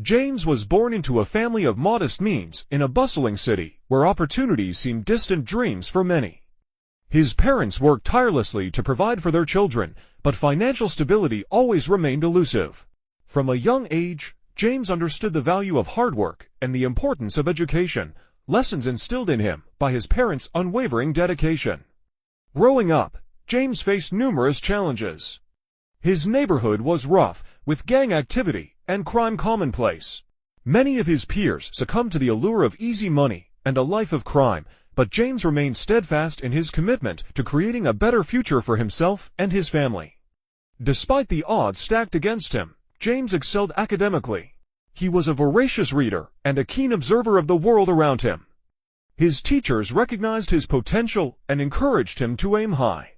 James was born into a family of modest means in a bustling city where opportunities seemed distant dreams for many. His parents worked tirelessly to provide for their children, but financial stability always remained elusive. From a young age, James understood the value of hard work and the importance of education, lessons instilled in him by his parents' unwavering dedication. Growing up, James faced numerous challenges. His neighborhood was rough, with gang activity and crime commonplace. Many of his peers succumbed to the allure of easy money and a life of crime, but James remained steadfast in his commitment to creating a better future for himself and his family. Despite the odds stacked against him, James excelled academically. He was a voracious reader and a keen observer of the world around him. His teachers recognized his potential and encouraged him to aim high.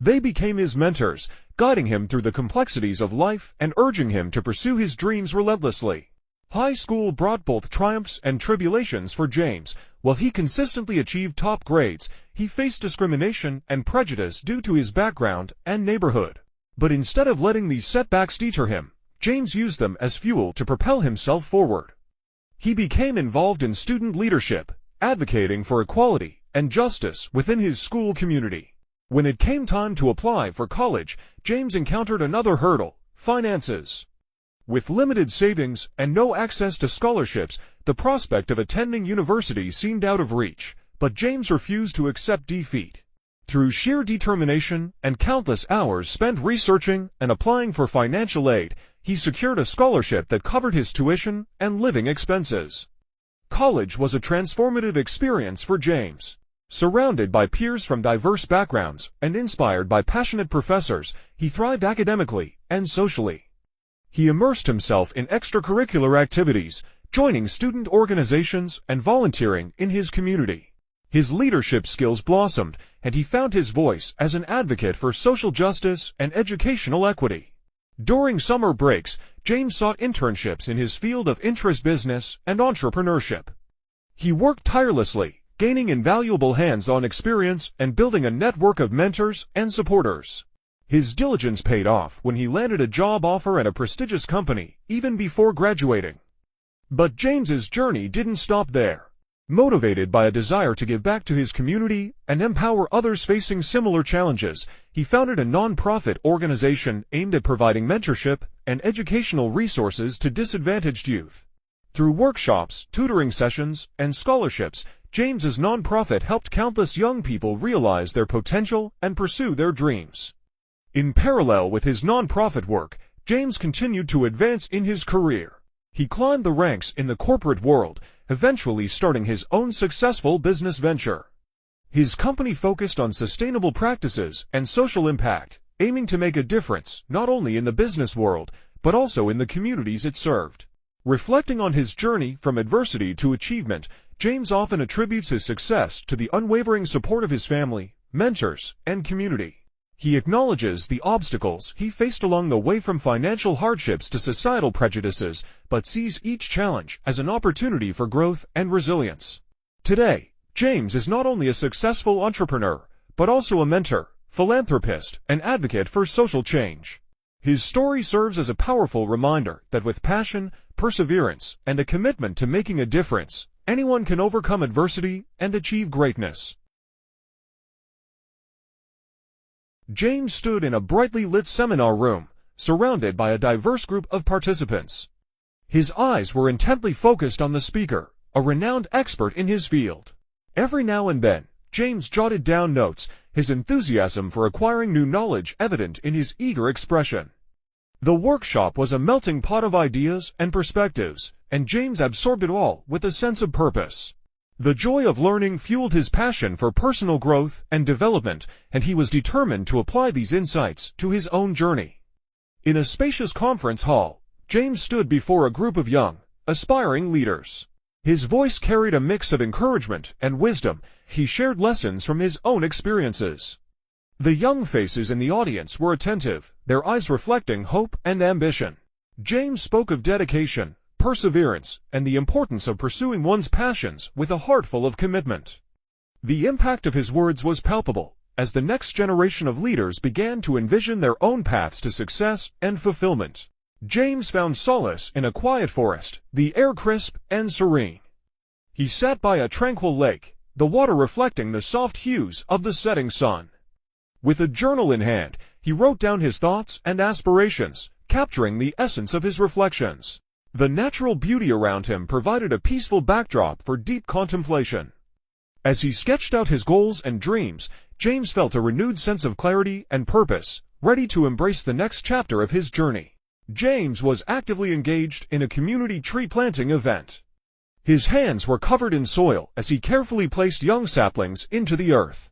They became his mentors, guiding him through the complexities of life and urging him to pursue his dreams relentlessly. High school brought both triumphs and tribulations for James. While he consistently achieved top grades, he faced discrimination and prejudice due to his background and neighborhood. But instead of letting these setbacks deter him, James used them as fuel to propel himself forward. He became involved in student leadership, advocating for equality and justice within his school community. When it came time to apply for college, James encountered another hurdle: finances. With limited savings and no access to scholarships, the prospect of attending university seemed out of reach, but James refused to accept defeat. Through sheer determination and countless hours spent researching and applying for financial aid, he secured a scholarship that covered his tuition and living expenses. College was a transformative experience for James. Surrounded by peers from diverse backgrounds and inspired by passionate professors, he thrived academically and socially. He immersed himself in extracurricular activities, joining student organizations and volunteering in his community. His leadership skills blossomed, and he found his voice as an advocate for social justice and educational equity. During summer breaks, James sought internships in his field of interest: business and entrepreneurship. He worked tirelessly, gaining invaluable hands-on experience and building a network of mentors and supporters. His diligence paid off when he landed a job offer at a prestigious company, even before graduating. But James's journey didn't stop there. Motivated by a desire to give back to his community and empower others facing similar challenges, he founded a non-profit organization aimed at providing mentorship and educational resources to disadvantaged youth. Through workshops, tutoring sessions, and scholarships, James's nonprofit helped countless young people realize their potential and pursue their dreams. In parallel with his nonprofit work, James continued to advance in his career. He climbed the ranks in the corporate world, eventually starting his own successful business venture. His company focused on sustainable practices and social impact, aiming to make a difference not only in the business world, but also in the communities it served. Reflecting on his journey from adversity to achievement, James often attributes his success to the unwavering support of his family, mentors, and community. He acknowledges the obstacles he faced along the way, from financial hardships to societal prejudices, but sees each challenge as an opportunity for growth and resilience. Today, James is not only a successful entrepreneur, but also a mentor, philanthropist, and advocate for social change. His story serves as a powerful reminder that with passion, perseverance, and a commitment to making a difference, anyone can overcome adversity and achieve greatness. James stood in a brightly lit seminar room, surrounded by a diverse group of participants. His eyes were intently focused on the speaker, a renowned expert in his field. Every now and then, James jotted down notes, his enthusiasm for acquiring new knowledge evident in his eager expression. The workshop was a melting pot of ideas and perspectives, and James absorbed it all with a sense of purpose. The joy of learning fueled his passion for personal growth and development, and he was determined to apply these insights to his own journey. In a spacious conference hall, James stood before a group of young, aspiring leaders. His voice carried a mix of encouragement and wisdom. He shared lessons from his own experiences. The young faces in the audience were attentive, their eyes reflecting hope and ambition. James spoke of dedication, perseverance, and the importance of pursuing one's passions with a heart full of commitment. The impact of his words was palpable, as the next generation of leaders began to envision their own paths to success and fulfillment. James found solace in a quiet forest, the air crisp and serene. He sat by a tranquil lake, the water reflecting the soft hues of the setting sun. With a journal in hand, he wrote down his thoughts and aspirations, capturing the essence of his reflections. The natural beauty around him provided a peaceful backdrop for deep contemplation. As he sketched out his goals and dreams, James felt a renewed sense of clarity and purpose, ready to embrace the next chapter of his journey. James was actively engaged in a community tree planting event. His hands were covered in soil as he carefully placed young saplings into the earth.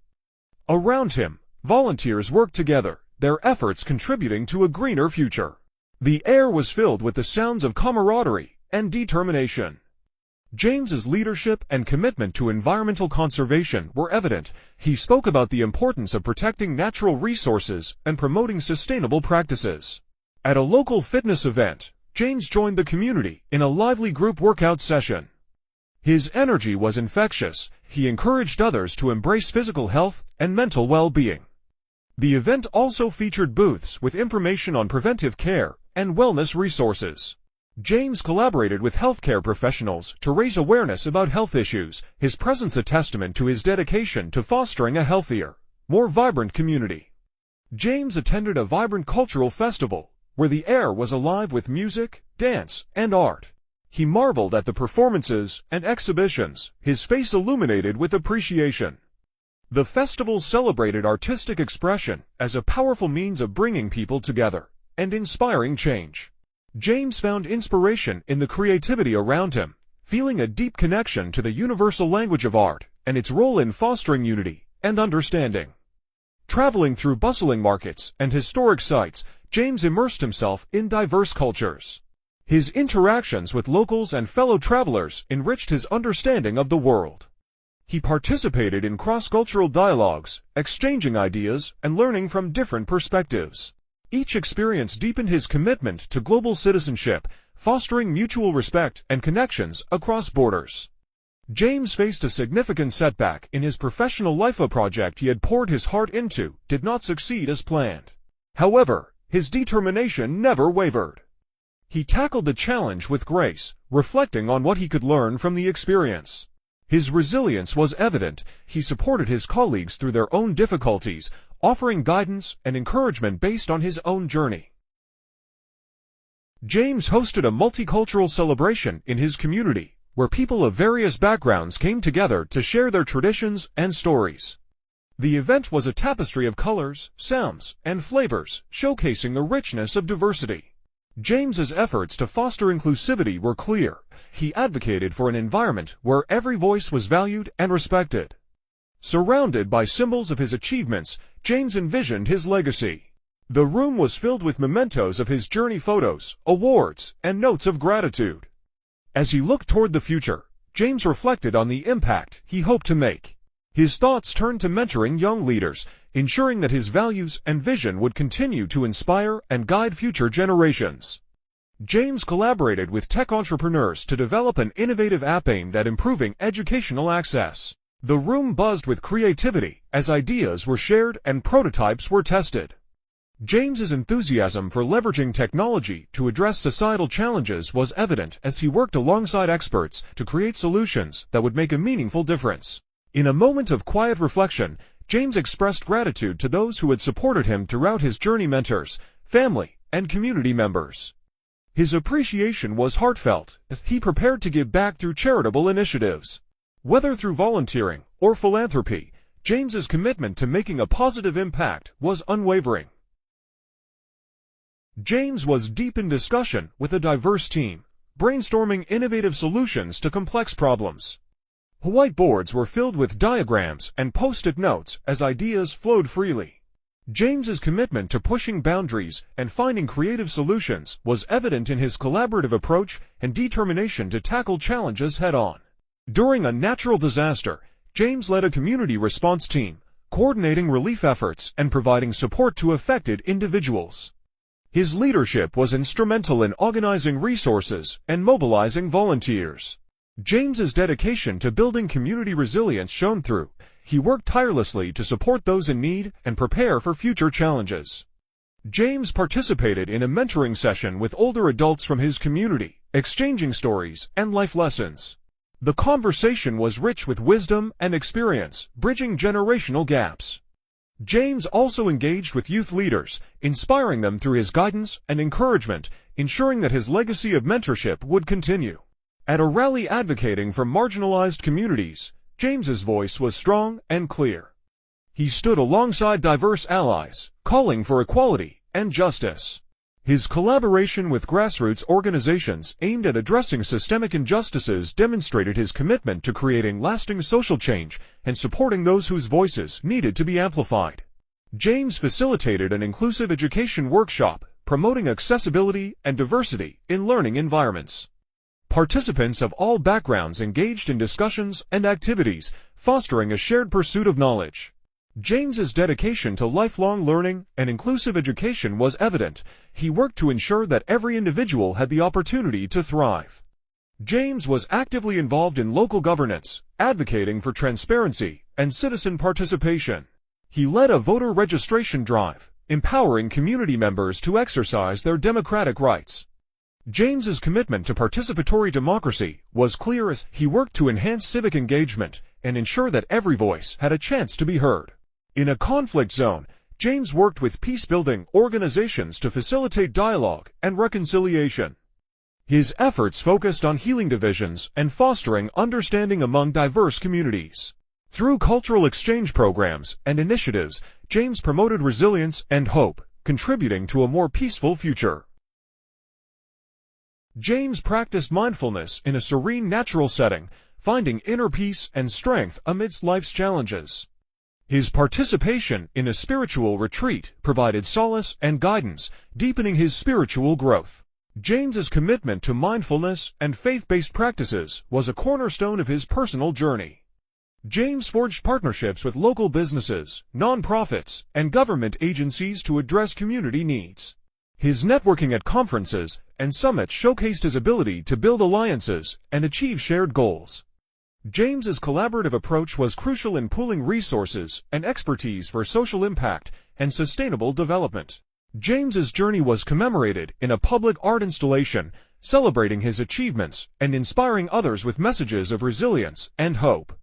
Around him, volunteers worked together, their efforts contributing to a greener future. The air was filled with the sounds of camaraderie and determination. James's leadership and commitment to environmental conservation were evident. He spoke about the importance of protecting natural resources and promoting sustainable practices. At a local fitness event, James joined the community in a lively group workout session. His energy was infectious. He encouraged others to embrace physical health and mental well-being. The event also featured booths with information on preventive care and wellness resources. James collaborated with healthcare professionals to raise awareness about health issues, his presence a testament to his dedication to fostering a healthier, more vibrant community. James attended a vibrant cultural festival, where the air was alive with music, dance, and art. He marveled at the performances and exhibitions, his face illuminated with appreciation. The festival celebrated artistic expression as a powerful means of bringing people together and inspiring change. James found inspiration in the creativity around him, feeling a deep connection to the universal language of art and its role in fostering unity and understanding. Traveling through bustling markets and historic sites, James immersed himself in diverse cultures. His interactions with locals and fellow travelers enriched his understanding of the world. He participated in cross-cultural dialogues, exchanging ideas and learning from different perspectives. Each experience deepened his commitment to global citizenship, fostering mutual respect and connections across borders. James faced a significant setback in his professional life. A project he had poured his heart into did not succeed as planned. However, his determination never wavered. He tackled the challenge with grace, reflecting on what he could learn from the experience. His resilience was evident. He supported his colleagues through their own difficulties, offering guidance and encouragement based on his own journey. James hosted a multicultural celebration in his community, where people of various backgrounds came together to share their traditions and stories. The event was a tapestry of colors, sounds, and flavors, showcasing the richness of diversity. James's efforts to foster inclusivity were clear. He advocated for an environment where every voice was valued and respected. Surrounded by symbols of his achievements, James envisioned his legacy. The room was filled with mementos of his journey, photos, awards, and notes of gratitude. As he looked toward the future, James reflected on the impact he hoped to make. His thoughts turned to mentoring young leaders, ensuring that his values and vision would continue to inspire and guide future generations. James collaborated with tech entrepreneurs to develop an innovative app aimed at improving educational access. The room buzzed with creativity as ideas were shared and prototypes were tested. James's enthusiasm for leveraging technology to address societal challenges was evident as he worked alongside experts to create solutions that would make a meaningful difference. In a moment of quiet reflection, James expressed gratitude to those who had supported him throughout his journey: mentors, family, and community members. His appreciation was heartfelt as he prepared to give back through charitable initiatives. Whether through volunteering or philanthropy, James's commitment to making a positive impact was unwavering. James was deep in discussion with a diverse team, brainstorming innovative solutions to complex problems. Whiteboards were filled with diagrams and post-it notes as ideas flowed freely. James's commitment to pushing boundaries and finding creative solutions was evident in his collaborative approach and determination to tackle challenges head-on. During a natural disaster, James led a community response team, coordinating relief efforts and providing support to affected individuals. His leadership was instrumental in organizing resources and mobilizing volunteers. James's dedication to building community resilience shone through. He worked tirelessly to support those in need and prepare for future challenges. James participated in a mentoring session with older adults from his community, exchanging stories and life lessons. The conversation was rich with wisdom and experience, bridging generational gaps. James also engaged with youth leaders, inspiring them through his guidance and encouragement, ensuring that his legacy of mentorship would continue. At a rally advocating for marginalized communities, James's voice was strong and clear. He stood alongside diverse allies, calling for equality and justice. His collaboration with grassroots organizations aimed at addressing systemic injustices demonstrated his commitment to creating lasting social change and supporting those whose voices needed to be amplified. James facilitated an inclusive education workshop, promoting accessibility and diversity in learning environments. Participants of all backgrounds engaged in discussions and activities, fostering a shared pursuit of knowledge. James's dedication to lifelong learning and inclusive education was evident. He worked to ensure that every individual had the opportunity to thrive. James was actively involved in local governance, advocating for transparency and citizen participation. He led a voter registration drive, empowering community members to exercise their democratic rights. James's commitment to participatory democracy was clear as he worked to enhance civic engagement and ensure that every voice had a chance to be heard. In a conflict zone, James worked with peace-building organizations to facilitate dialogue and reconciliation. His efforts focused on healing divisions and fostering understanding among diverse communities. Through cultural exchange programs and initiatives, James promoted resilience and hope, contributing to a more peaceful future. James practiced mindfulness in a serene natural setting, finding inner peace and strength amidst life's challenges. His participation in a spiritual retreat provided solace and guidance, deepening his spiritual growth. James's commitment to mindfulness and faith-based practices was a cornerstone of his personal journey. James forged partnerships with local businesses, nonprofits, and government agencies to address community needs. His networking at conferences and summits showcased his ability to build alliances and achieve shared goals. James's collaborative approach was crucial in pooling resources and expertise for social impact and sustainable development. James's journey was commemorated in a public art installation, celebrating his achievements and inspiring others with messages of resilience and hope.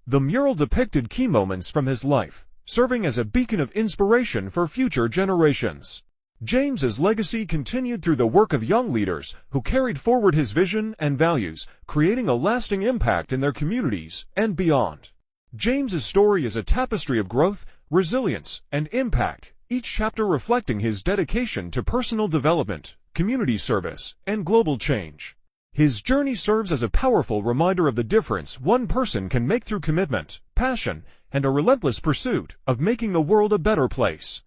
The mural depicted key moments from his life, serving as a beacon of inspiration for future generations. James's legacy continued through the work of young leaders who carried forward his vision and values, creating a lasting impact in their communities and beyond. James's story is a tapestry of growth, resilience, and impact, each chapter reflecting his dedication to personal development, community service, and global change. His journey serves as a powerful reminder of the difference one person can make through commitment, passion, and a relentless pursuit of making the world a better place.